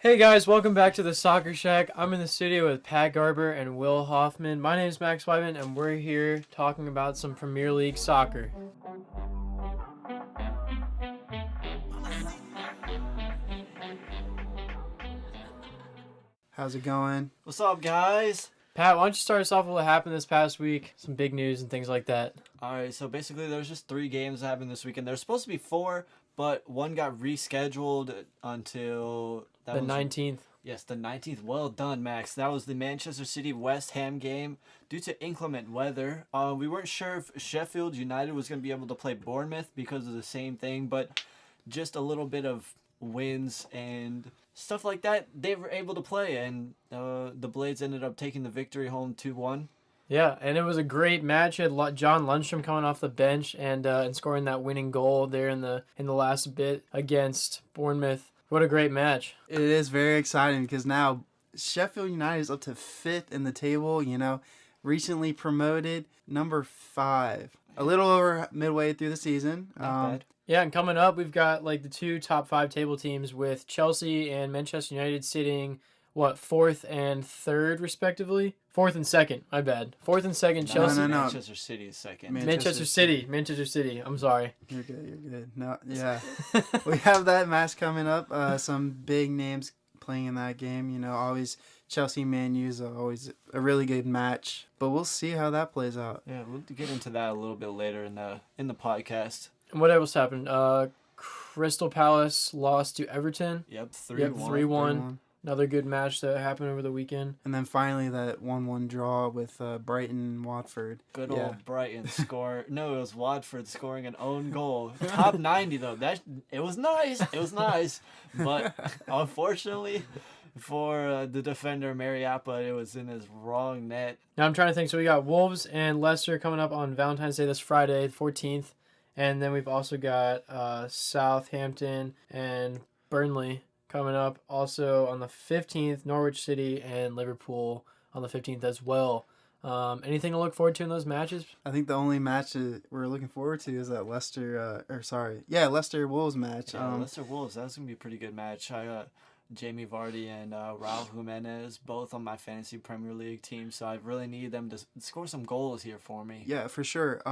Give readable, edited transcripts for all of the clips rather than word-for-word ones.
Hey guys, welcome back to the Soccer Shack. I'm in the studio with Pat Garber and Will Hoffman. My name is Max Weidman, and we're here talking about some Premier League soccer. How's it going? What's up, guys? Pat, why don't you start us off with what happened this past week? Some big news and things like that. All right, so basically, there's just 3 games that happened this weekend. There's supposed to be 4, but one got rescheduled until The 19th. Yes, the 19th. Well done, Max. That was the Manchester City West Ham game due to inclement weather. We weren't sure if Sheffield United was going to be able to play Bournemouth because of the same thing, but just a little bit of winds and stuff like that, they were able to play, and the Blades ended up taking the victory home 2-1. Yeah, and it was a great match. You had John Lundstrom coming off the bench and scoring that winning goal there in the last bit against Bournemouth. What a great match. It is very exciting because now Sheffield United is up to 5th in the table, recently promoted, number 5. A little over midway through the season. Not bad. Yeah, and coming up, we've got like the 2 top 5 table teams with Chelsea and Manchester United sitting, 4th and 3rd, respectively? 4th and 2nd, my bad. 4th and 2nd, Chelsea. No. Manchester City is second. Manchester City, I'm sorry. You're good. No, yeah. We have that match coming up. Some big names playing in that game. Always Chelsea Man U is always a really good match. But we'll see how that plays out. Yeah, we'll get into that a little bit later in the podcast. And what else happened? Crystal Palace lost to Everton. Yep, 3-1. Yep, 3-1. Another good match that happened over the weekend. And then finally that 1-1 draw with Brighton and Watford. Good old Brighton score. No, it was Watford scoring an own goal. Top 90 though. It was nice. But unfortunately for the defender Mariappa, it was in his wrong net. Now I'm trying to think. So we got Wolves and Leicester coming up on Valentine's Day this Friday, 14th. And then we've also got Southampton and Burnley coming up also on the 15th, Norwich City and Liverpool on the 15th as well. Anything to look forward to in those matches? I think the only match that we're looking forward to is that Leicester-Wolves match. Yeah, Leicester-Wolves, that's going to be a pretty good match. I got Jamie Vardy and Raul Jimenez both on my fantasy Premier League team, so I really need them to score some goals here for me. Yeah, for sure.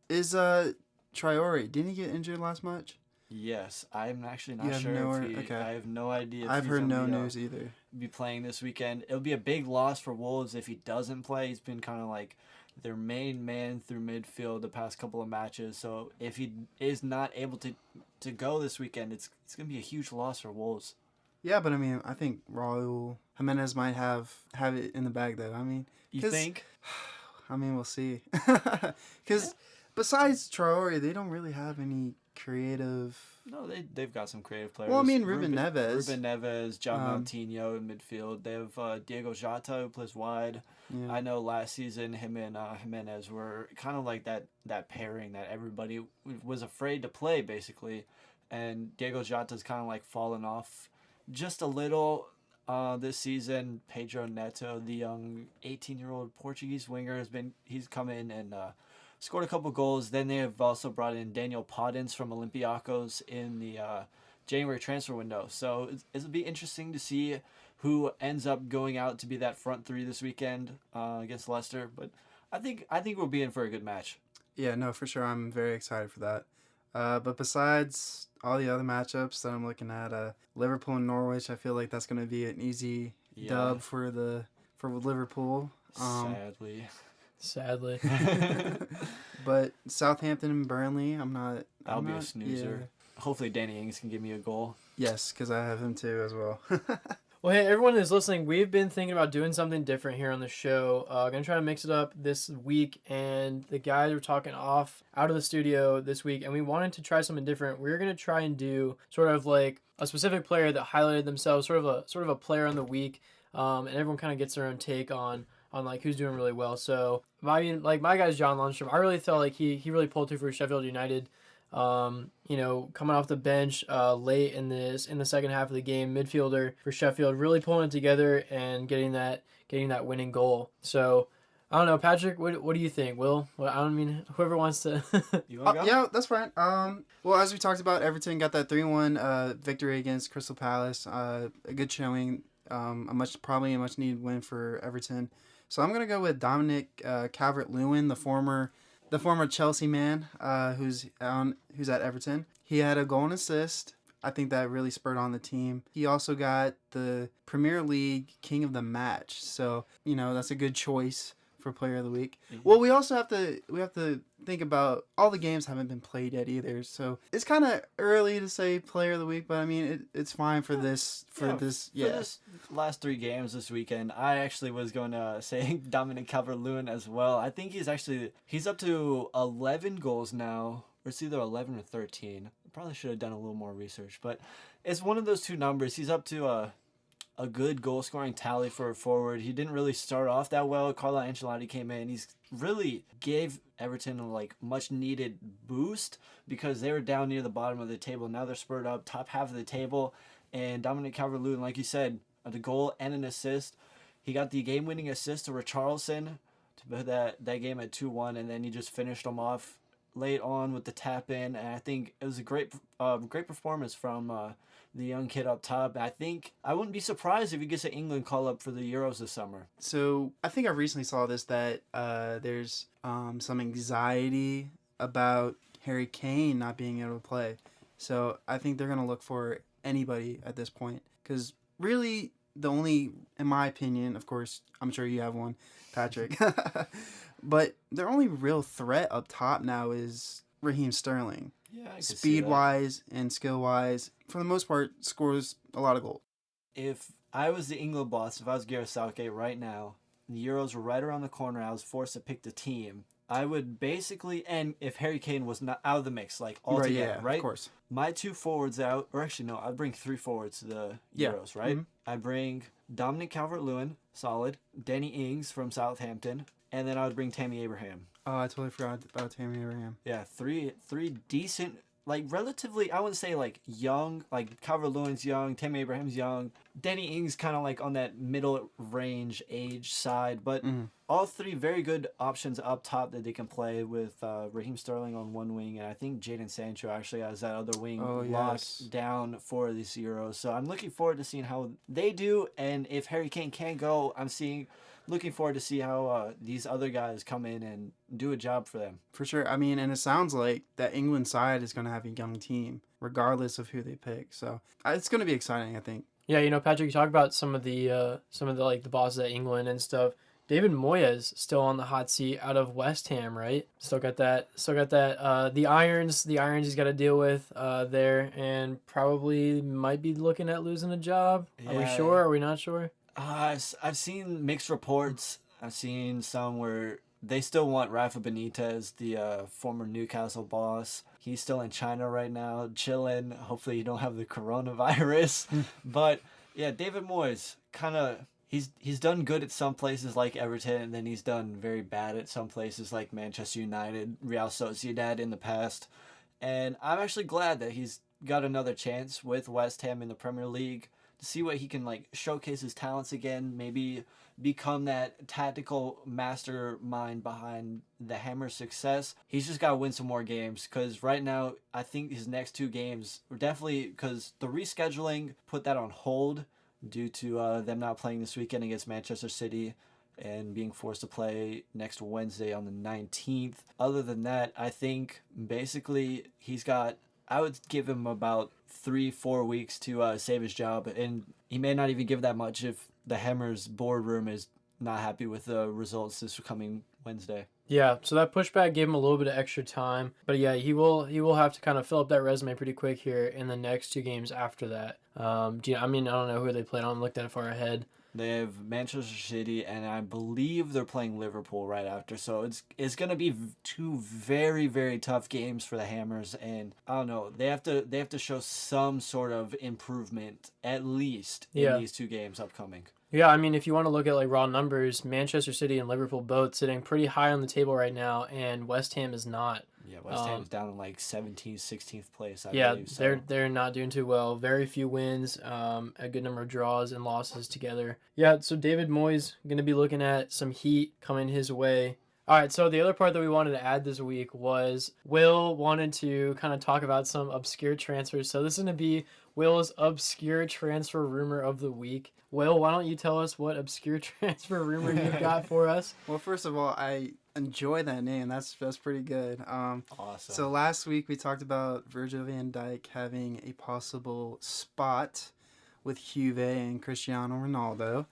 Is Traore, didn't he get injured last match? Yes, I'm actually not sure if he. Okay. I have no idea. If I've heard no news either. Be playing this weekend. It'll be a big loss for Wolves if he doesn't play. He's been kind of like their main man through midfield the past couple of matches. So if he is not able to go this weekend, it's gonna be a huge loss for Wolves. Yeah, but I think Raul Jimenez might have it in the bag though. You think? We'll see. Because besides Traore, they don't really have any creative. No, they've got some creative players. Well, Ruben Neves, John Moutinho in midfield. They have Diego Jota who plays wide. Yeah. I know last season him and Jimenez were kind of like that pairing that everybody was afraid to play basically, and Diego Jota's kind of like fallen off just a little this season. Pedro Neto, the young 18-year-old Portuguese winger, he's come in and scored a couple goals. Then they have also brought in Daniel Podence from Olympiacos in the January transfer window. So it'll be interesting to see who ends up going out to be that front 3 this weekend against Leicester. But I think we'll be in for a good match. Yeah, no, for sure. I'm very excited for that. But besides all the other matchups that I'm looking at, Liverpool and Norwich, I feel like that's going to be an easy dub for Liverpool. Sadly. But Southampton and Burnley, That'll be a snoozer. Yeah. Hopefully Danny Ings can give me a goal. Yes, because I have him too as well. Well, hey, everyone who's listening, we've been thinking about doing something different here on the show. Going to try to mix it up this week, and the guys were talking out of the studio this week, and we wanted to try something different. We're going to try and do sort of like a specific player that highlighted themselves, sort of a player on the week, and everyone kind of gets their own take on like who's doing really well. So my guy's John Lundstrom. I really felt like he really pulled through for Sheffield United. Coming off the bench late in the second half of the game, midfielder for Sheffield, really pulling it together and getting that winning goal. So I don't know, Patrick. What do you think? Will? Well, I don't mean whoever wants to. You want to go? Yeah, that's fine. Well, as we talked about, Everton got that 3-1 victory against Crystal Palace. A good showing. Probably a much needed win for Everton. So I'm gonna go with Dominic Calvert-Lewin, the former Chelsea man, who's at Everton. He had a goal and assist. I think that really spurred on the team. He also got the Premier League King of the Match. So that's a good choice for Player of the Week. Mm-hmm. Well, we also have to think about all the games haven't been played yet either. So it's kind of early to say Player of the Week, but I mean it's fine for this. For this last 3 games this weekend, I actually was going to say Dominic Calvert-Lewin as well. I think he's up to 11 goals now, or it's either 11 or 13. Probably should have done a little more research, but it's one of those two numbers. He's up to a good goal-scoring tally for a forward. He didn't really start off that well. Carlo Ancelotti came in. He's really gave Everton a much-needed boost because they were down near the bottom of the table. Now they're spurred up, top half of the table. And Dominic Calvert-Lewin, like you said, the goal and an assist. He got the game-winning assist to Richarlison to put that game at 2-1, and then he just finished them off late on with the tap in, and I think it was a great performance from the young kid up top. I think I wouldn't be surprised if he gets an England call up for the Euros this summer. So I think I recently saw this that there's some anxiety about Harry Kane not being able to play. So I think they're gonna look for anybody at this point because really the only, in my opinion, of course, I'm sure you have one, Patrick. But their only real threat up top now is Raheem Sterling. Yeah, Speed-wise and skill-wise, for the most part, scores a lot of goals. If I was the England boss, if I was Gareth Southgate right now, the Euros were right around the corner, I was forced to pick the team, I would basically, and if Harry Kane was not out of the mix, altogether, right? Of course. My 2 forwards out, or actually no, I'd bring 3 forwards to the Euros, right? Mm-hmm. I bring Dominic Calvert-Lewin, solid, Danny Ings from Southampton, and then I would bring Tammy Abraham. Oh, I totally forgot about Tammy Abraham. Yeah, three decent, relatively, I wouldn't say young, Calvert-Lewin's young, Tammy Abraham's young. Danny Ings kind of on that middle range age side, but all 3 very good options up top that they can play with Raheem Sterling on one wing, and I think Jadon Sancho actually has that other wing locked down for this Euros. So I'm looking forward to seeing how they do, and if Harry Kane can go, looking forward to see how these other guys come in and do a job for them. For sure. I mean, and it sounds like that England side is going to have a young team, regardless of who they pick. So it's going to be exciting, I think. Yeah, Patrick, you talk about some of the the bosses at England and stuff. David Moyes still on the hot seat out of West Ham, right? Still got that. The irons he's got to deal with there, and probably might be looking at losing a job. Yeah. Are we sure? Are we not sure? I've seen mixed reports. I've seen some where they still want Rafa Benitez, the former Newcastle boss. He's still in China right now, chilling. Hopefully you don't have the coronavirus. But yeah, David Moyes, he's done good at some places like Everton, and then he's done very bad at some places like Manchester United, Real Sociedad in the past. And I'm actually glad that he's got another chance with West Ham in the Premier League. See what he can showcase his talents again, maybe become that tactical mastermind behind the Hammer's success. He's just got to win some more games because right now I think his next 2 games were definitely, because the rescheduling put that on hold due to them not playing this weekend against Manchester City and being forced to play next Wednesday on the 19th. Other than that, I think basically I would give him about 3-4 weeks to save his job, and he may not even give that much if the Hammers boardroom is not happy with the results this coming Wednesday. Yeah, so that pushback gave him a little bit of extra time, but yeah, he will have to kind of fill up that resume pretty quick here in the next 2 games after that. I don't know who they played on. I'm looking that far ahead. They have Manchester City, and I believe they're playing Liverpool right after. So it's going to be 2 very, very tough games for the Hammers, and I don't know. They have to show some sort of improvement at least in these 2 games upcoming. Yeah, I mean, if you want to look at raw numbers, Manchester City and Liverpool both sitting pretty high on the table right now, and West Ham is not. Yeah, West Ham's down in like 17th, 16th place, I Yeah, believe. So. they're not doing too well. Very few wins, a good number of draws and losses together. Yeah, so David Moyes going to be looking at some heat coming his way. All right, so the other part that we wanted to add this week was Will wanted to kind of talk about some obscure transfers. So this is going to be Will's obscure transfer rumor of the week. Will, why don't you tell us what obscure transfer rumor you've got for us? Well, first of all, I enjoy that name. That's pretty good. Awesome. So last week we talked about Virgil van Dijk having a possible spot with Juve and Cristiano Ronaldo.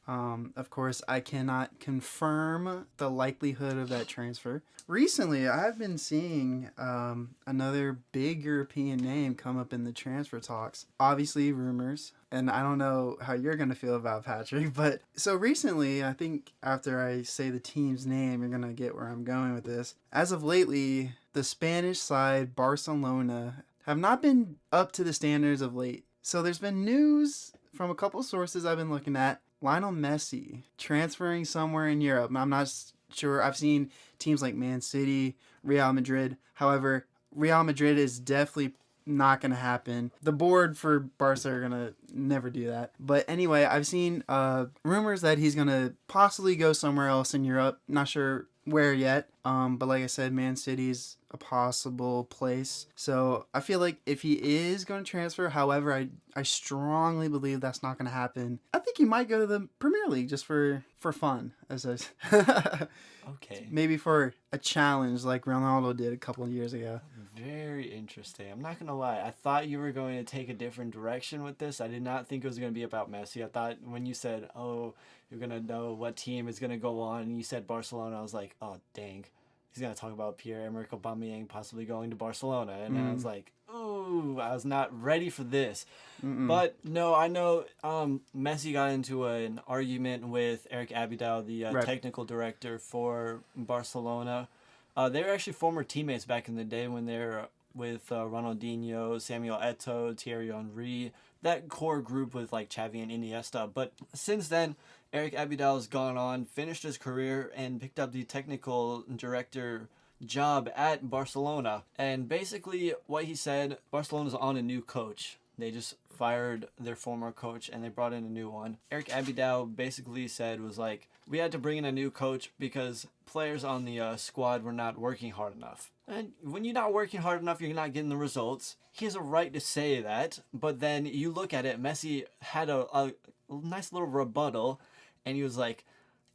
Of course, I cannot confirm the likelihood of that transfer. Recently, I've been seeing another big European name come up in the transfer talks. Obviously, rumors. And I don't know how you're going to feel about Patrick. But so recently, I think after I say the team's name, you're going to get where I'm going with this. As of lately, the Spanish side, Barcelona, have not been up to the standards of late. So there's been news from a couple sources I've been looking at. Lionel Messi transferring somewhere in Europe. I'm not sure. I've seen teams like Man City, Real Madrid. However, Real Madrid is definitely not going to happen. The board for Barca are going to never do that. But anyway, I've seen rumors that he's going to possibly go somewhere else in Europe. Not sure where yet. But like I said, Man City's a possible place. So I feel like if he is going to transfer, however, I strongly believe that's not going to happen. I think he might go to the Premier League just for fun, as I Okay. maybe for a challenge like Ronaldo did a couple of years ago. Very interesting. I'm not going to lie. I thought you were going to take a different direction with this. I did not think it was going to be about Messi. I thought when you said, oh, you're going to know what team is going to go on, and you said Barcelona, I was like, oh, dang. He's going to talk about Pierre-Emerick Aubameyang possibly going to Barcelona. And I was like, ooh, I was not ready for this. But no, I know Messi got into an argument with Eric Abidal, the Right. technical director for Barcelona. They were actually former teammates back in the day when they were with Ronaldinho, Samuel Eto'o, Thierry Henry, that core group with like Xavi and Iniesta. But since then, Eric Abidal has gone on, finished his career, and picked up the technical director job at Barcelona. And basically what he said, Barcelona's on a new coach. They just fired their former coach and they brought in a new one. Eric Abidal basically said was like, we had to bring in a new coach because players on the squad were not working hard enough. And when you're not working hard enough, you're not getting the results. He has a right to say that, but then you look at it, Messi had a nice little rebuttal, and he was like,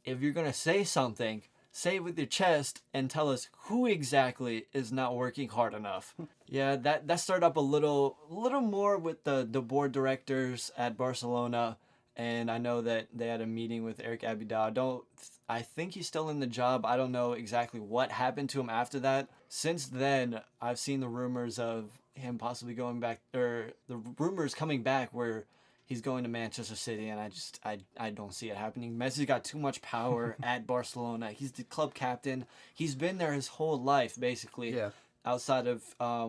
if you're going to say something, say it with your chest and tell us who exactly is not working hard enough. Yeah, that started up a little more with the board directors at Barcelona, and I know that they had a meeting with Eric Abidal. I think he's still in the job. I don't know exactly what happened to him after that. Since then, I've seen the rumors of him possibly going back, or the rumors coming back where he's going to Manchester City, and I don't see it happening. Messi's got too much power at Barcelona. He's the club captain. He's been there his whole life, basically. Yeah. Outside of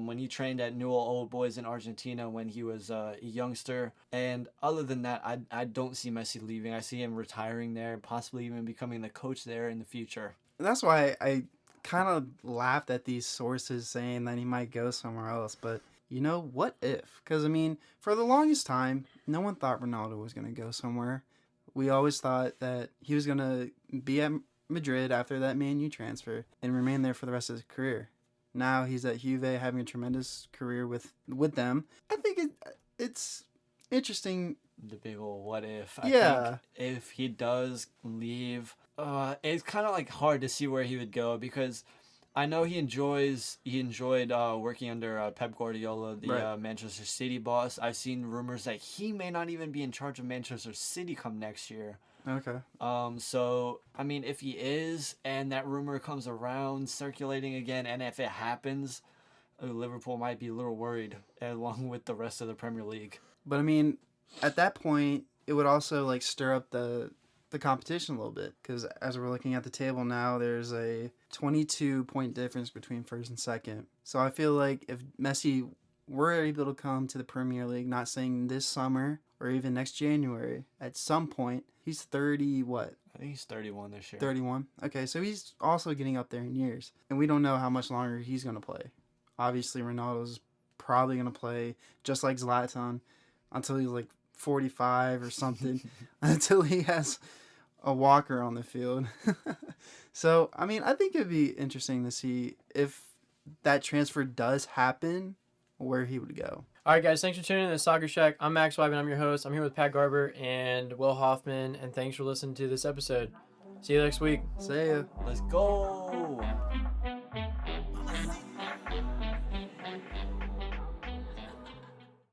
when he trained at Newell Old Boys in Argentina when he was a youngster. And other than that, I don't see Messi leaving. I see him retiring there, possibly even becoming the coach there in the future. And that's why I kind of laughed at these sources saying that he might go somewhere else. But, you know, what if? Because, I mean, for the longest time, no one thought Ronaldo was going to go somewhere. We always thought that he was going to be at Madrid after that Man U transfer and remain there for the rest of his career. Now he's at Juve having a tremendous career with them. I think it's interesting. The big old what if. Yeah. I think if he does leave, it's kind of like hard to see where he would go because I know he enjoyed working under Pep Guardiola, the Right. Manchester City boss. I've seen rumors that he may not even be in charge of Manchester City come next year. Okay. So, I mean, if he is, and that rumor comes around, circulating again, and if it happens, Liverpool might be a little worried, along with the rest of the Premier League. But, I mean, at that point, it would also, like, stir up the competition a little bit. Because as we're looking at the table now, there's a 22-point difference between first and second. So I feel like if Messi were able to come to the Premier League, not saying this summer or even next January, at some point, he's 30, what? I think he's 31 this year. 31? Okay, so he's also getting up there in years. And we don't know how much longer he's going to play. Obviously, Ronaldo's probably going to play just like Zlatan until he's like 45 or something, until he has a walker on the field. So, I mean, I think it'd be interesting to see if that transfer does happen, where he would go. All right, guys, thanks for tuning in to Soccer Shack. I'm Max Weidman. I'm your host. I'm here with Pat Garber and Will Hoffman, and thanks for listening to this episode. See you next week. See ya. Let's go.